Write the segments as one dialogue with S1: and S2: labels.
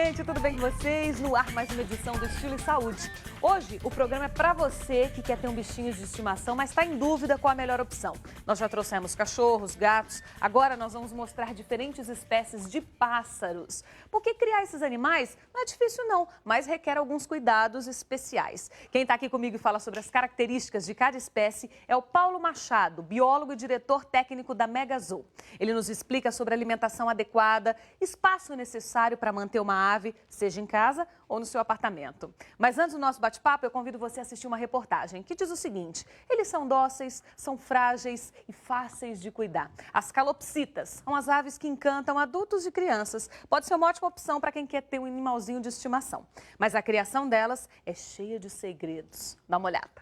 S1: gente, tudo bem com vocês? No ar mais uma edição do Estilo e Saúde. Hoje o programa é para você que quer ter um bichinho de estimação, mas está em dúvida qual a melhor opção. Nós já trouxemos cachorros, gatos, agora nós vamos mostrar diferentes espécies de pássaros. Porque criar esses animais não é difícil não, mas requer alguns cuidados especiais. Quem está aqui comigo e fala sobre as características de cada espécie é o Paulo Machado, biólogo e diretor técnico da Megazoo. Ele nos explica sobre alimentação adequada, espaço necessário para manter uma ave, seja em casa ou no seu apartamento. Mas antes do nosso bate-papo, eu convido você a assistir uma reportagem que diz o seguinte: eles são dóceis, são frágeis e fáceis de cuidar. As calopsitas são as aves que encantam adultos e crianças. Pode ser uma ótima opção para quem quer ter um animalzinho de estimação. Mas a criação delas é cheia de segredos. Dá uma olhada.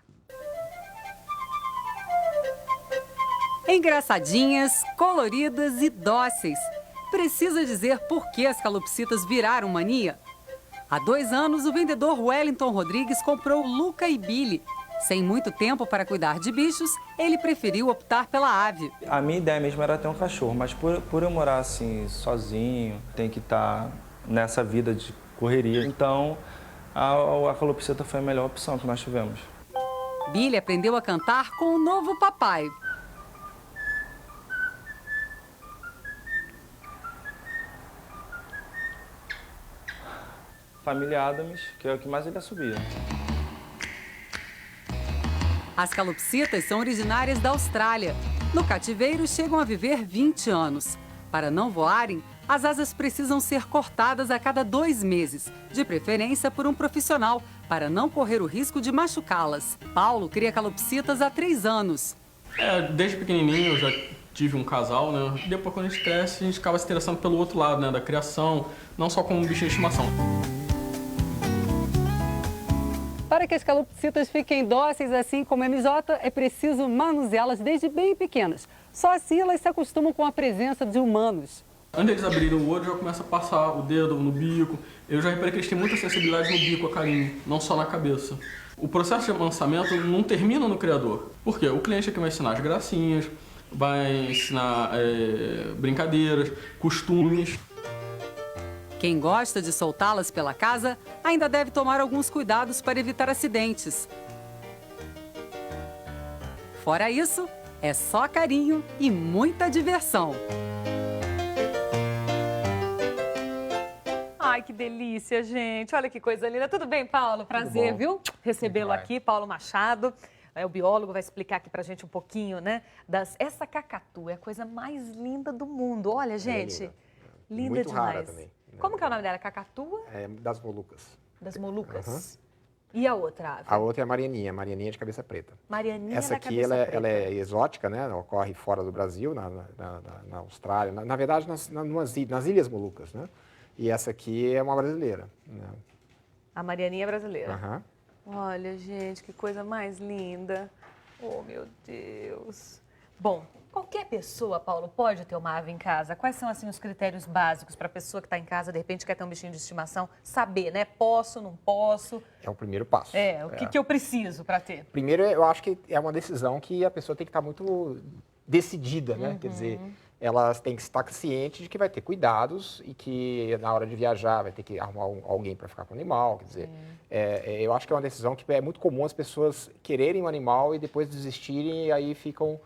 S2: Engraçadinhas, coloridas e dóceis. Precisa dizer por que as calopsitas viraram mania? Há 2 anos, o vendedor Wellington Rodrigues comprou Luca e Billy. Sem muito tempo para cuidar de bichos, ele preferiu optar pela ave.
S3: A minha ideia mesmo era ter um cachorro, mas por eu morar assim, sozinho, tem que estar nessa vida de correria. Então, a calopsita foi a melhor opção que nós tivemos.
S2: Billy aprendeu a cantar com o novo papai.
S3: Família Adams, que é o que mais ele assobia.
S2: As calopsitas são originárias da Austrália. No cativeiro, chegam a viver 20 anos. Para não voarem, as asas precisam ser cortadas a cada 2 meses, de preferência por um profissional, para não correr o risco de machucá-las. Paulo cria calopsitas há 3 anos.
S4: Desde pequenininho eu já tive um casal, né? Depois, quando a gente cresce, a gente acaba se interessando pelo outro lado, né? Da criação, não só como um bichinho de estimação.
S2: Para que as calopsitas fiquem dóceis assim como a MJ, é preciso manuseá-las desde bem pequenas. Só assim elas se acostumam com a presença de humanos.
S4: Antes deles abrirem o olho, já começa a passar o dedo no bico. Eu já reparei que eles têm muita sensibilidade no bico, a carinho, não só na cabeça. O processo de amansamento não termina no criador. Por quê? O cliente é que vai ensinar as gracinhas, vai ensinar brincadeiras, costumes.
S2: Quem gosta de soltá-las pela casa ainda deve tomar alguns cuidados para evitar acidentes. Fora isso, é só carinho e muita diversão.
S1: Ai, que delícia, gente. Olha que coisa linda. Tudo bem, Paulo? Prazer, viu? Recebê-lo aqui, Paulo Machado. O biólogo vai explicar aqui pra gente um pouquinho, né? Essa cacatu é a coisa mais linda do mundo. Olha, gente. Linda
S5: muito
S1: demais.
S5: rara também.
S1: Como que é o nome dela? Cacatua?
S5: É das Molucas.
S1: Das Molucas. E a outra ave?
S5: A outra é a Marianinha de cabeça preta.
S1: Marianinha
S5: Essa
S1: da
S5: aqui
S1: cabeça preta.
S5: ela é exótica, né? Ela ocorre fora do Brasil, na Austrália, na verdade nas Ilhas Molucas, né? E essa aqui é uma brasileira. Né?
S1: A Marianinha brasileira.
S5: Aham.
S1: Olha, gente, que coisa mais linda. Oh, meu Deus. Bom, qualquer pessoa, Paulo, pode ter uma ave em casa. Quais são, assim, os critérios básicos para a pessoa que está em casa, de repente, quer ter um bichinho de estimação, saber, né? Posso, não posso?
S5: É o primeiro passo.
S1: O que eu preciso para ter?
S5: Primeiro, eu acho que é uma decisão que a pessoa tem que estar muito decidida, né? Quer dizer, ela tem que estar ciente de que vai ter cuidados e que na hora de viajar vai ter que arrumar alguém para ficar com o animal. Quer dizer, eu acho que é uma decisão que é muito comum as pessoas quererem um animal e depois desistirem e aí ficam...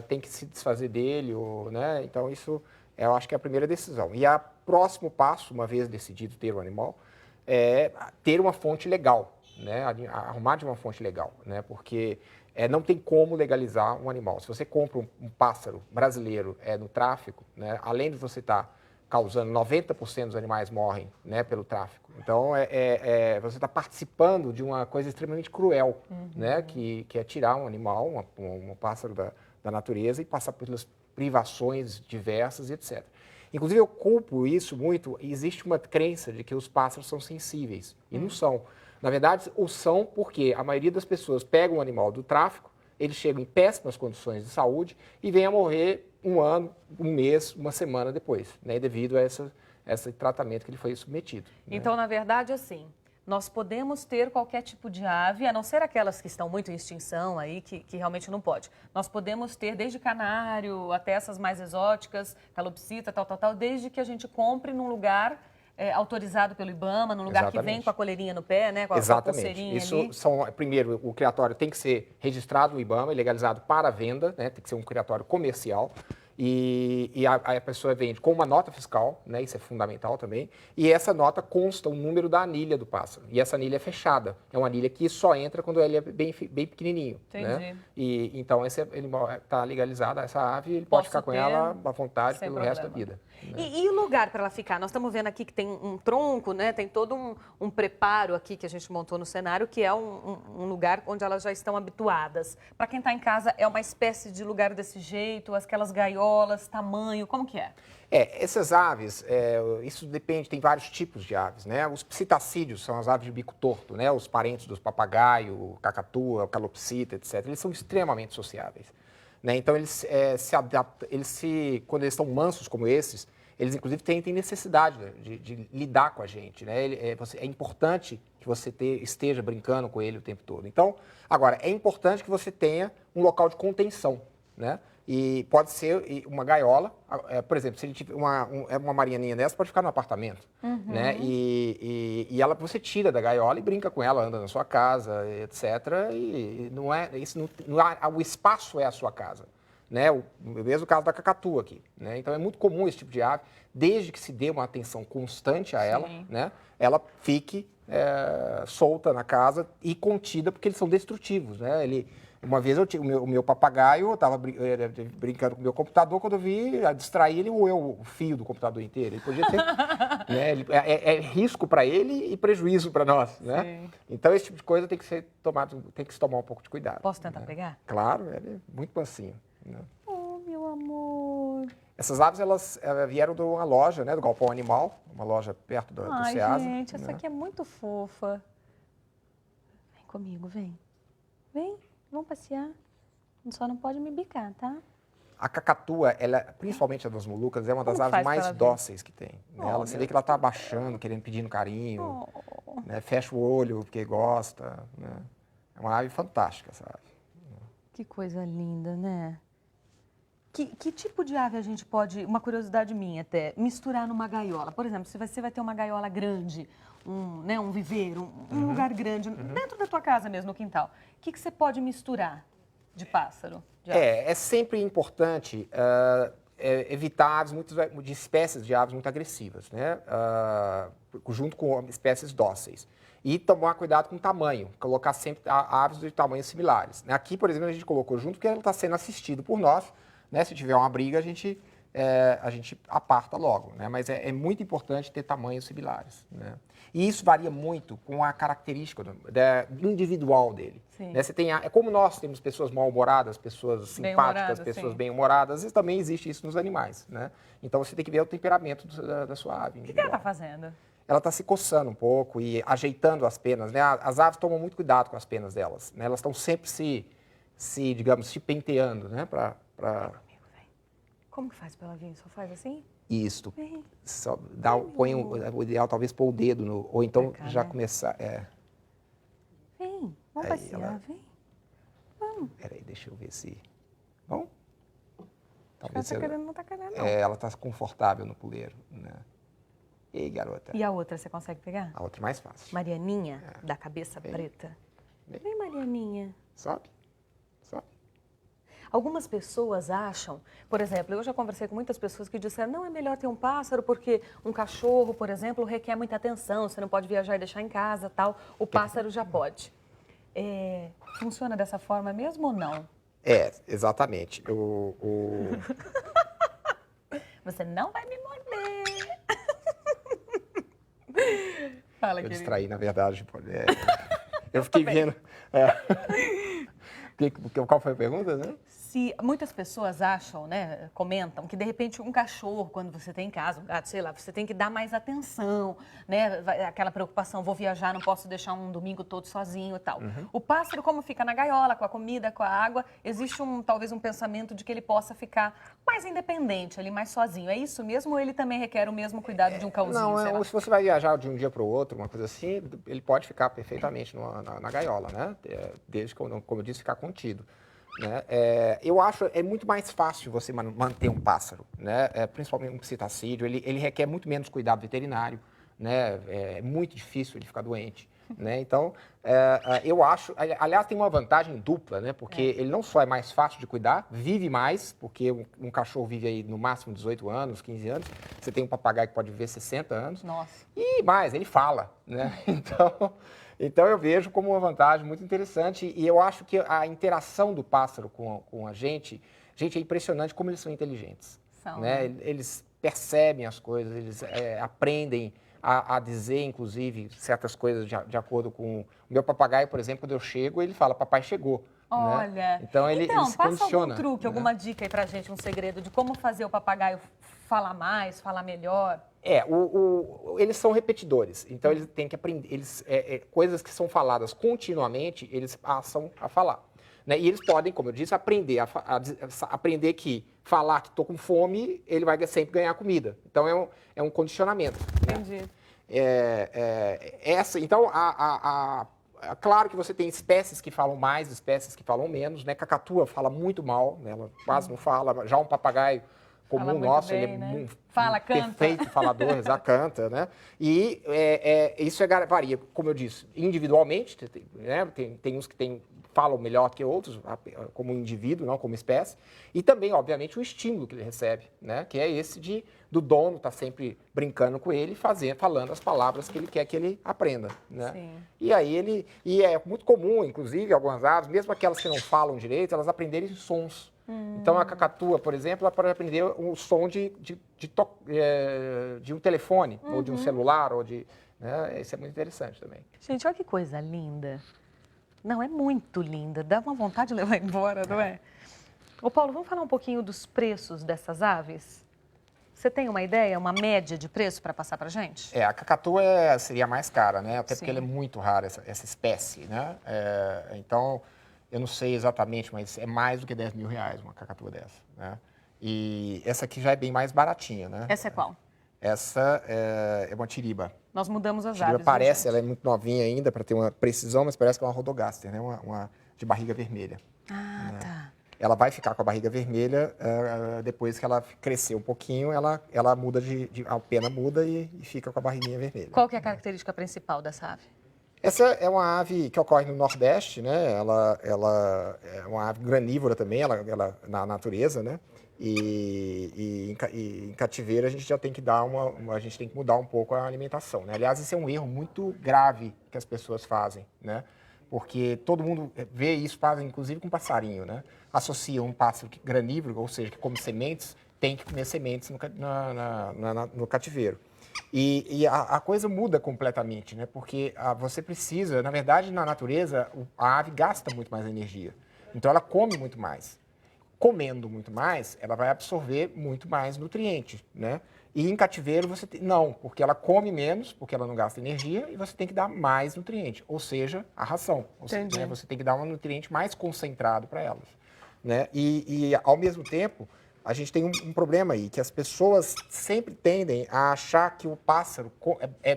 S5: tem que se desfazer dele, né? Então isso eu acho que é a primeira decisão. E o próximo passo, uma vez decidido ter um animal, é ter uma fonte legal, né? Arrumar de uma fonte legal, né? Porque não tem como legalizar um animal. Se você compra um pássaro brasileiro no tráfico, né? Além de você estar causando 90% dos animais morrem, né, pelo tráfico. Então, você está participando de uma coisa extremamente cruel, né? Que é tirar um animal, um pássaro da natureza e passar pelas privações diversas, etc. Inclusive, eu culpo isso muito. Existe uma crença de que os pássaros são sensíveis, e não são. Na verdade, o são porque a maioria das pessoas pega um animal do tráfico, eles chegam em péssimas condições de saúde e vêm a morrer 1 ano, 1 mês, 1 semana depois, né, devido a esse tratamento que ele foi submetido. Né?
S1: Então, na verdade, assim, nós podemos ter qualquer tipo de ave, a não ser aquelas que estão muito em extinção aí, que realmente não pode. Nós podemos ter desde canário até essas mais exóticas, calopsita, tal, desde que a gente compre num lugar autorizado pelo IBAMA, num lugar que vem
S5: Exatamente.
S1: com a coleirinha no pé, né? Com a
S5: Exatamente.
S1: pulseirinha
S5: Isso
S1: ali.
S5: primeiro, o criatório tem que ser registrado no IBAMA, legalizado para venda, né? Tem que ser um criatório comercial. E a pessoa vende com uma nota fiscal, né? Isso é fundamental também. E essa nota consta o número da anilha do pássaro. E essa anilha é fechada. É uma anilha que só entra quando ele é bem pequenininho.
S1: Entendi.
S5: Né? E então ele está legalizada essa ave, ele
S1: Posso
S5: pode ficar com
S1: ter
S5: ela à vontade
S1: sem
S5: pelo resto da
S1: problema.
S5: vida.
S1: E o lugar para ela ficar? Nós estamos vendo aqui que tem um tronco, né? Tem todo um preparo aqui que a gente montou no cenário, que é um lugar onde elas já estão habituadas. Para quem está em casa, é uma espécie de lugar desse jeito, aquelas gaiolas, tamanho, como que é?
S5: Essas aves, isso depende, tem vários tipos de aves, né? Os psitacídeos são as aves de bico torto, né? Os parentes dos papagaio, cacatua, calopsita, etc. Eles são extremamente sociáveis. Né? Então, eles se adaptam, quando eles estão mansos como esses, eles inclusive têm necessidade de lidar com a gente. Né? É importante que você esteja brincando com ele o tempo todo. Então, agora, é importante que você tenha um local de contenção. Né? E pode ser uma gaiola, por exemplo, se ele tiver uma marianinha dessa, pode ficar no apartamento. Né? E você tira da gaiola e brinca com ela, anda na sua casa, etc. E o espaço é a sua casa. Né? O mesmo caso da cacatua aqui. Né? Então é muito comum esse tipo de ave, desde que se dê uma atenção constante a ela, né? Ela fique solta na casa e contida, porque eles são destrutivos. Né? Uma vez o meu papagaio, eu estava brincando com o meu computador, quando eu vi, distrair ele, moeu o fio do computador inteiro. Ele podia ter... né, é risco para ele e prejuízo para nós. Né? Então, esse tipo de coisa tem que se tomar um pouco de cuidado.
S1: Posso tentar pegar?
S5: Claro, ele é muito mansinho. Né?
S1: Oh, meu amor.
S5: Essas aves, elas vieram de uma loja, né, do Galpão Animal, uma loja perto do Ceasa.
S1: Gente, essa
S5: né?
S1: aqui é muito fofa. Vem comigo, vem. Vem. Vamos passear. Só não pode me bicar, tá?
S5: A cacatua, principalmente a das Molucas, é uma das aves mais dóceis que tem. Né? Você vê que ela está abaixando, pedindo carinho, né? Fecha o olho porque gosta. Né? É uma ave fantástica, essa ave.
S1: Que coisa linda, né? Que tipo de ave a gente pode, uma curiosidade minha até, misturar numa gaiola? Por exemplo, se você vai ter uma gaiola grande, um viveiro, um lugar grande, dentro da tua casa mesmo, no quintal, o que você pode misturar de pássaro?
S5: É sempre importante evitar aves de espécies de aves muito agressivas, né? Junto com espécies dóceis. E tomar cuidado com o tamanho, colocar sempre aves de tamanhos similares. Aqui, por exemplo, a gente colocou junto porque ela está sendo assistida por nós. Né? Se tiver uma briga, a gente aparta logo. Né? Mas é muito importante ter tamanhos similares. Né? E isso varia muito com a característica individual dele. Né? Como nós temos pessoas mal-humoradas, pessoas simpáticas, pessoas bem-humoradas, também existe isso nos animais. Né? Então você tem que ver o temperamento da sua ave.
S1: O que ela está fazendo?
S5: Ela está se coçando um pouco e ajeitando as penas. Né? As aves tomam muito cuidado com as penas delas. Né? Elas estão sempre se penteando, né?
S1: Como que faz pra ela vir? Só faz assim?
S5: Isto. Só o ideal talvez pôr o dedo, ou então
S1: cá,
S5: já
S1: né?
S5: começar.
S1: Vem, vamos passear, vem. Vamos.
S5: Peraí, deixa eu ver se... Bom?
S1: Talvez não tá querendo, não.
S5: Ela está confortável no puleiro. Né? E aí, garota?
S1: E a outra, você consegue pegar?
S5: A outra é mais fácil.
S1: Marianinha, da cabeça preta. Vem, Marianinha.
S5: Sobe. Sobe.
S1: Algumas pessoas acham, por exemplo, eu já conversei com muitas pessoas que disseram não é melhor ter um pássaro porque um cachorro, por exemplo, requer muita atenção, você não pode viajar e deixar em casa, tal. O pássaro já pode. Funciona dessa forma mesmo ou não?
S5: Exatamente.
S1: Você não vai me morder. Fala,
S5: Eu
S1: querido.
S5: distraí, na verdade. Eu fiquei vendo... Qual foi a pergunta, né?
S1: Se muitas pessoas acham, né, comentam que de repente um cachorro, quando você tem em casa, um gato, sei lá, você tem que dar mais atenção, né, aquela preocupação, vou viajar, não posso deixar um domingo todo sozinho e tal. O pássaro, como fica na gaiola, com a comida, com a água, existe talvez um pensamento de que ele possa ficar mais independente, ali mais sozinho. É isso mesmo ou ele também requer o mesmo cuidado de um cãozinho?
S5: Não, se você vai viajar de um dia para o outro, uma coisa assim, ele pode ficar perfeitamente na gaiola, né? Desde que, como eu disse, ficar contido. Né? Eu acho muito mais fácil você manter um pássaro, né? Principalmente um psitacídeo, ele requer muito menos cuidado veterinário, né? É muito difícil ele ficar doente, né? Então, eu acho... Aliás, tem uma vantagem dupla, né? Porque ele não só é mais fácil de cuidar, vive mais, porque um cachorro vive aí no máximo 18 anos, 15 anos. Você tem um papagaio que pode viver 60 anos.
S1: Nossa.
S5: E mais, ele fala, né? Então eu vejo como uma vantagem muito interessante e eu acho que a interação do pássaro com a gente, é impressionante como eles são inteligentes. Né? Eles percebem as coisas, eles aprendem a dizer, inclusive, certas coisas de acordo com... O meu papagaio, por exemplo, quando eu chego, ele fala, papai chegou.
S1: Olha,
S5: né? Então ele se
S1: passa
S5: condiciona,
S1: algum truque,
S5: né?
S1: alguma dica aí pra gente, um segredo de como fazer o papagaio falar mais, falar melhor?
S5: Eles são repetidores, então eles têm que aprender, coisas que são faladas continuamente, eles passam a falar. Né? E eles podem, como eu disse, aprender aprender que falar que estou com fome, ele vai sempre ganhar comida. Então é um condicionamento.
S1: Entendi.
S5: Então, claro que você tem espécies que falam mais, espécies que falam menos, né? Cacatua fala muito mal, né? Ela quase não fala, já um papagaio comum nosso,
S1: bem,
S5: ele é
S1: né? Fala, canta.
S5: perfeito falador, já canta, né? E isso varia, como eu disse, individualmente, né? Tem uns que falam melhor que outros, como indivíduo, não como espécie, e também, obviamente, o estímulo que ele recebe, né? Que é esse do dono estar sempre brincando com ele, falando as palavras que ele quer que ele aprenda, né?
S1: Sim.
S5: E aí e é muito comum, inclusive, algumas aves, mesmo aquelas que não falam direito, elas aprenderem sons. Então, a cacatua, por exemplo, ela pode aprender o som de um telefone, ou de um celular, né? Isso é muito interessante também.
S1: Gente, olha que coisa linda. Não, é muito linda. Dá uma vontade de levar embora, não é? Ô, Paulo, vamos falar um pouquinho dos preços dessas aves? Você tem uma ideia, uma média de preço para passar para gente?
S5: A cacatua seria a mais cara, né? Até
S1: Sim.
S5: porque ela é muito rara, essa espécie, né? Então, eu não sei exatamente, mas é mais do que 10 mil reais uma cacatua dessa, né? E essa aqui já é bem mais baratinha, né?
S1: Essa é qual?
S5: Essa é uma tiriba.
S1: Nós mudamos as
S5: Tiriba
S1: aves.
S5: parece,
S1: viu,
S5: ela é muito novinha ainda, para ter uma precisão, mas parece que é uma rodogaster, né? Uma de barriga vermelha.
S1: Ah, tá.
S5: Ela vai ficar com a barriga vermelha, depois que ela crescer um pouquinho, ela muda a pena muda e fica com a barriguinha vermelha.
S1: Qual que é a característica principal dessa ave?
S5: Essa é uma ave que ocorre no Nordeste, né? Ela é uma ave granívora também, ela na natureza, né? E em cativeiro a gente já tem que a gente tem que mudar um pouco a alimentação, né? Aliás, isso é um erro muito grave que as pessoas fazem, né? Porque todo mundo vê isso, fazem inclusive com passarinho, né? Associam um pássaro granívoro, ou seja, que come sementes, tem que comer sementes no cativeiro. E a coisa muda completamente, né? Porque você precisa, na verdade, na natureza, a ave gasta muito mais energia. Então, ela come muito mais. Comendo muito mais, ela vai absorver muito mais nutrientes, né? E em cativeiro, não, porque ela come menos, porque ela não gasta energia, e você tem que dar mais nutriente, ou seja, a ração. Ou seja, né, você tem que dar um nutriente mais concentrado para elas, né? E, ao mesmo tempo, a gente tem um problema aí, que as pessoas sempre tendem a achar que o pássaro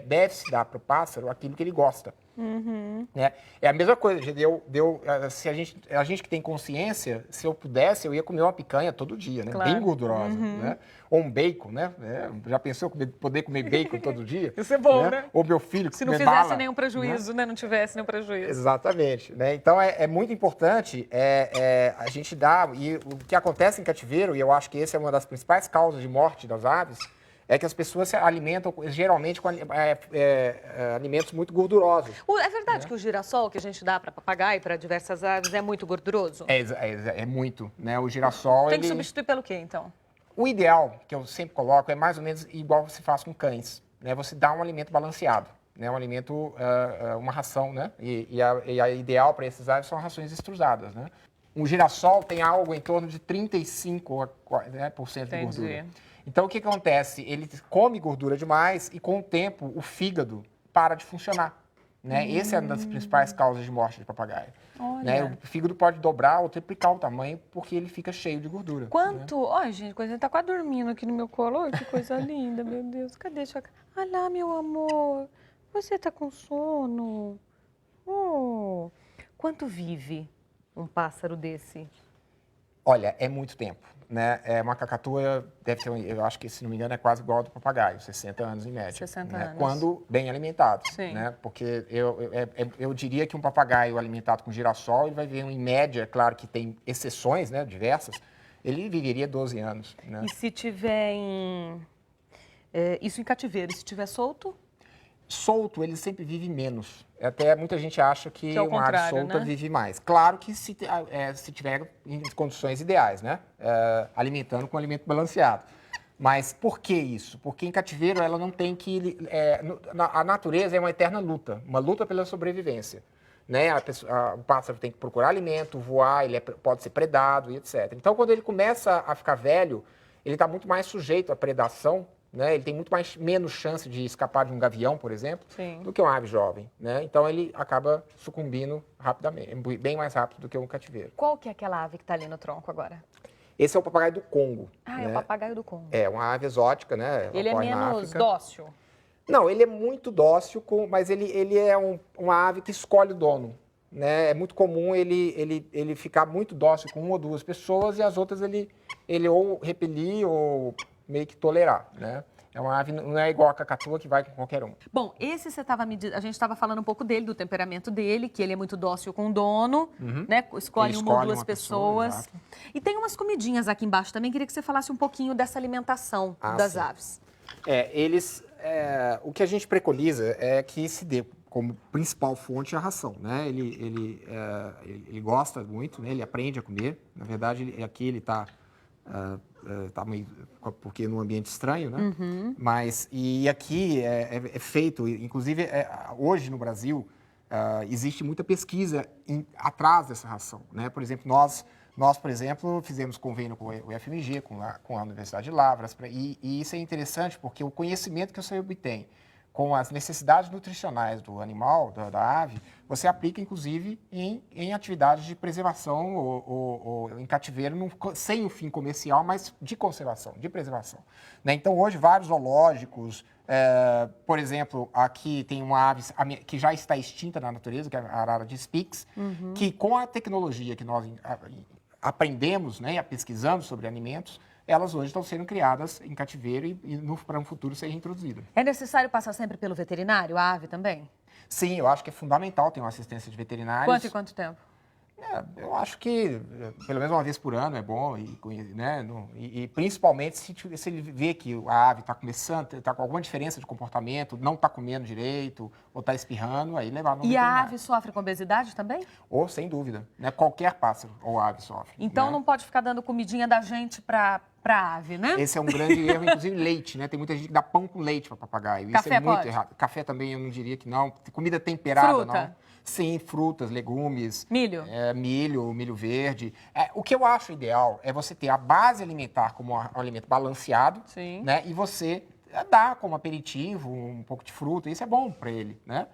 S5: deve-se dar para o pássaro aquilo que ele gosta. Né? É a mesma coisa, se a gente que tem consciência, se eu pudesse, eu ia comer uma picanha todo dia, né?
S1: Claro.
S5: Bem gordurosa, né? Ou um bacon, né? Já pensou poder comer bacon todo dia?
S1: Isso é bom, né?
S5: Ou meu filho
S1: Se não
S5: comer
S1: fizesse
S5: bala,
S1: nenhum prejuízo, né? Não tivesse nenhum prejuízo.
S5: Exatamente, né? Então é muito importante a gente dar, e o que acontece em cativeiro, e eu acho que essa é uma das principais causas de morte das aves, é que as pessoas se alimentam geralmente com alimentos muito gordurosos.
S1: É verdade que o girassol que a gente dá para papagaio e para diversas aves é muito gorduroso?
S5: É muito, né? O girassol,
S1: Tem que substituir pelo quê, então?
S5: O ideal, que eu sempre coloco, é mais ou menos igual você faz com cães, né? Você dá um alimento balanceado, né? Um alimento, uma ração, né? E a ideal para esses aves são rações extrusadas, né? Um girassol tem algo em torno de 35% de gordura. Então, o que acontece? Ele come gordura demais e, com o tempo, o fígado para de funcionar. Né? Essa é uma das principais causas de morte de papagaio. Né? O fígado pode dobrar ou triplicar o tamanho porque ele fica cheio de gordura.
S1: Quanto? Olha, gente, ele tá quase dormindo aqui no meu colo. Olha que coisa linda, meu Deus. Cadê? Olha lá, meu amor. Você tá com sono? Oh. Quanto vive um pássaro desse?
S5: Olha, é muito tempo, né? Uma cacatua deve ter, eu acho que, se não me engano, é quase igual ao do papagaio, 60 anos em média.
S1: 60
S5: né?
S1: anos.
S5: Quando bem alimentado,
S1: Sim.
S5: né? Porque eu diria que um papagaio alimentado com girassol, ele vai ver, em média, claro que tem exceções, né, diversas, ele viveria 12 anos, né?
S1: E se tiver isso em cativeiro, se tiver solto?
S5: Solto, ele sempre vive menos. Até muita gente acha que
S1: é o
S5: uma ave
S1: contrário,
S5: solta
S1: né?
S5: vive mais. Claro que se tiver em condições ideais, né? Alimentando com alimento balanceado. Mas por que isso? Porque em cativeiro ela não tem que... a natureza é uma eterna luta, uma luta pela sobrevivência. Né? O pássaro tem que procurar alimento, voar, ele pode ser predado e etc. Então, quando ele começa a ficar velho, ele está muito mais sujeito à predação, né? Ele tem muito menos chance de escapar de um gavião, por exemplo,
S1: Sim.
S5: do que uma ave jovem. Né? Então, ele acaba sucumbindo rapidamente, bem mais rápido do que um cativeiro.
S1: Qual que é aquela ave que está ali no tronco agora?
S5: Esse é o papagaio do Congo.
S1: Ah,
S5: né?
S1: é o papagaio do Congo.
S5: É uma ave exótica, né? Ela
S1: Ele é
S5: ocorre na
S1: menos
S5: África.
S1: dócil?
S5: Não, ele é muito dócil, mas ele é uma ave que escolhe o dono. Né? É muito comum ele ficar muito dócil com uma ou duas pessoas e as outras ele ou repelir ou meio que tolerar. Né? É uma ave, não é igual a cacatua que vai com qualquer um.
S1: Bom, esse você estava a gente estava falando um pouco dele, do temperamento dele, que ele é muito dócil com o dono, né? Escolhe
S5: Ele
S1: uma ou
S5: escolhe
S1: duas
S5: uma
S1: pessoas.
S5: pessoa,
S1: E tem umas comidinhas aqui embaixo também, queria que você falasse um pouquinho dessa alimentação das
S5: sim.
S1: aves.
S5: O que a gente preconiza é que se dê como principal fonte a ração, né? Ele gosta muito, né? Ele aprende a comer. Na verdade, aqui ele está meio porque num ambiente estranho, né? Mas e aqui é feito, inclusive hoje no Brasil existe muita pesquisa atrás dessa ração, né? Por exemplo, nós, por exemplo, fizemos convênio com o UFMG, com a Universidade de Lavras, e isso é interessante porque o conhecimento que você obtém com as necessidades nutricionais do animal, da ave, você aplica, inclusive, em atividades de preservação ou em cativeiro, sem o fim comercial, mas de conservação, de preservação. Né? Então, hoje, vários zoológicos, por exemplo, aqui tem uma ave que já está extinta na natureza, que é a arara de Spix, que com a tecnologia que nós aprendemos, né, pesquisando sobre alimentos, elas hoje estão sendo criadas em cativeiro e para um futuro serem introduzidas.
S1: É necessário passar sempre pelo veterinário, a ave também?
S5: Sim, eu acho que é fundamental ter uma assistência de veterinários.
S1: Quanto e quanto tempo?
S5: Eu acho que pelo menos uma vez por ano é bom, né? E principalmente se ele vê que a ave está começando, está com alguma diferença de comportamento, não está comendo direito ou está espirrando, aí levar no veterinário.
S1: E a ave sofre com obesidade também?
S5: Ou, sem dúvida, né? Qualquer pássaro ou ave sofre.
S1: Então
S5: né?
S1: não pode ficar dando comidinha da gente para ave, né?
S5: Esse é um grande erro, inclusive leite, né? Tem muita gente que dá pão com leite para papagaio.
S1: Café
S5: Isso é muito
S1: pode?
S5: errado. Café também eu não diria que não. Comida temperada,
S1: Fruta?
S5: não. Sim, frutas, legumes.
S1: Milho?
S5: Milho verde. O que eu acho ideal é você ter a base alimentar como um alimento balanceado.
S1: Sim.
S5: Né? E você dar como aperitivo um pouco de fruta. Isso é bom para ele, né?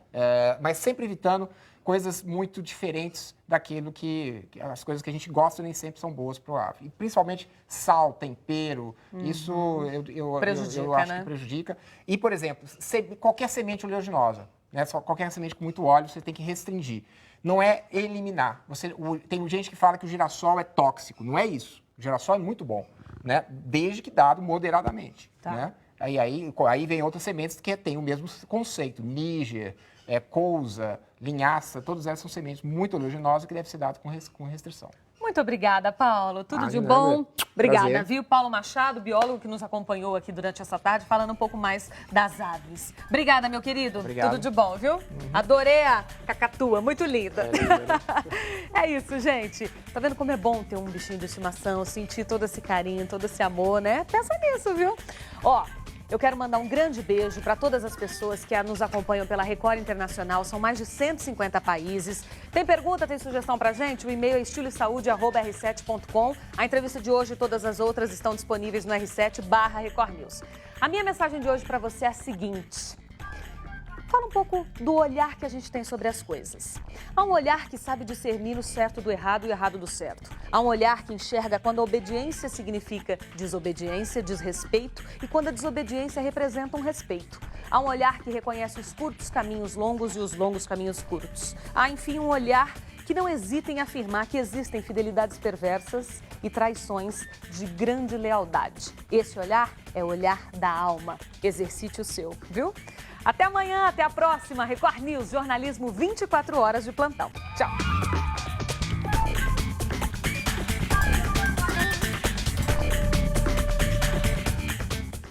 S5: Mas sempre evitando coisas muito diferentes daquilo que as coisas que a gente gosta nem sempre são boas para o ave. E principalmente sal, tempero, isso eu acho que prejudica. E, por exemplo, qualquer semente oleaginosa, né? Qualquer semente com muito óleo, você tem que restringir. Não é eliminar. Tem gente que fala que o girassol é tóxico. Não é isso. O girassol é muito bom, né? Desde que dado moderadamente.
S1: Tá.
S5: Né? Aí vem outras sementes que têm o mesmo conceito. Níger, couza, linhaça, todas essas são sementes muito oleaginosas que devem ser dadas com restrição.
S1: Muito obrigada, Paulo. Tudo de
S5: de
S1: bom.
S5: nada.
S1: Obrigada,
S5: Prazer.
S1: viu? Paulo Machado, biólogo que nos acompanhou aqui durante essa tarde, falando um pouco mais das aves. Obrigada, meu querido.
S5: Obrigado.
S1: Tudo de bom, viu? Adorei a cacatua, muito linda. É isso, gente. Tá vendo como é bom ter um bichinho de estimação, sentir todo esse carinho, todo esse amor, né? Pensa nisso, viu? Ó, eu quero mandar um grande beijo para todas as pessoas que nos acompanham pela Record Internacional. São mais de 150 países. Tem pergunta, tem sugestão pra gente? O e-mail é estiloesaude@r7.com. A entrevista de hoje e todas as outras estão disponíveis no R7/Record News. A minha mensagem de hoje para você é a seguinte. Fala um pouco do olhar que a gente tem sobre as coisas. Há um olhar que sabe discernir o certo do errado e o errado do certo. Há um olhar que enxerga quando a obediência significa desobediência, desrespeito, e quando a desobediência representa um respeito. Há um olhar que reconhece os curtos caminhos longos e os longos caminhos curtos. Há, enfim, um olhar que não hesita em afirmar que existem fidelidades perversas e traições de grande lealdade. Esse olhar é o olhar da alma. Exercite o seu, viu? Até amanhã, até a próxima. Record News, jornalismo 24 horas de plantão. Tchau.